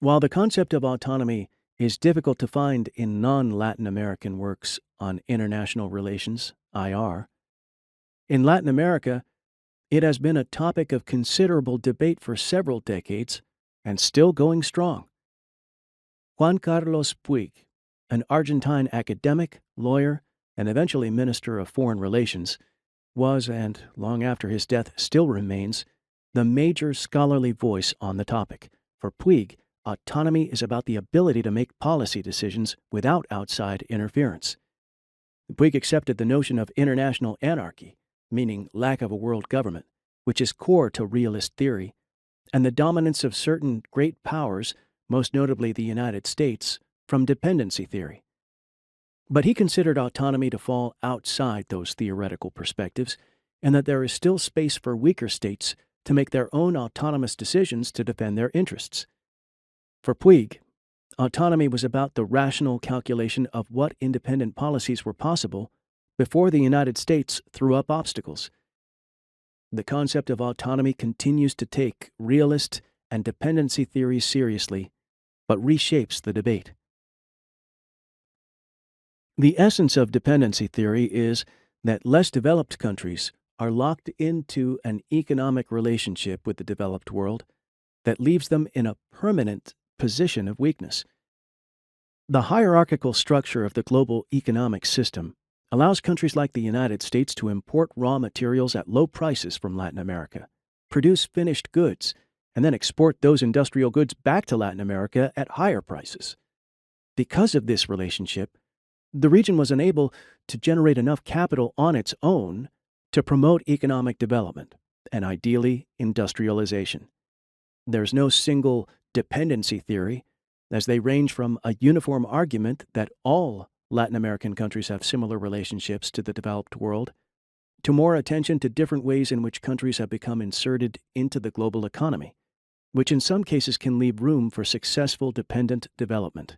While the concept of autonomy is difficult to find in non-Latin American works on international relations, IR, in Latin America, it has been a topic of considerable debate for several decades and still going strong. Juan Carlos Puig, an Argentine academic, lawyer, and eventually Minister of Foreign Relations, was, and long after his death still remains, the major scholarly voice on the topic. For Puig, autonomy is about the ability to make policy decisions without outside interference. Puig accepted the notion of international anarchy, meaning lack of a world government, which is core to realist theory, and the dominance of certain great powers, most notably the United States, from dependency theory. But he considered autonomy to fall outside those theoretical perspectives, and that there is still space for weaker states to make their own autonomous decisions to defend their interests. For Puig, autonomy was about the rational calculation of what independent policies were possible before the United States threw up obstacles. The concept of autonomy continues to take realist and dependency theories seriously, but reshapes the debate. The essence of dependency theory is that less developed countries are locked into an economic relationship with the developed world that leaves them in a permanent position of weakness. The hierarchical structure of the global economic system allows countries like the United States to import raw materials at low prices from Latin America, produce finished goods, and then export those industrial goods back to Latin America at higher prices. Because of this relationship, the region was unable to generate enough capital on its own to promote economic development and, ideally, industrialization. There's no single dependency theory, as they range from a uniform argument that all Latin American countries have similar relationships to the developed world, to more attention to different ways in which countries have become inserted into the global economy, which in some cases can leave room for successful dependent development.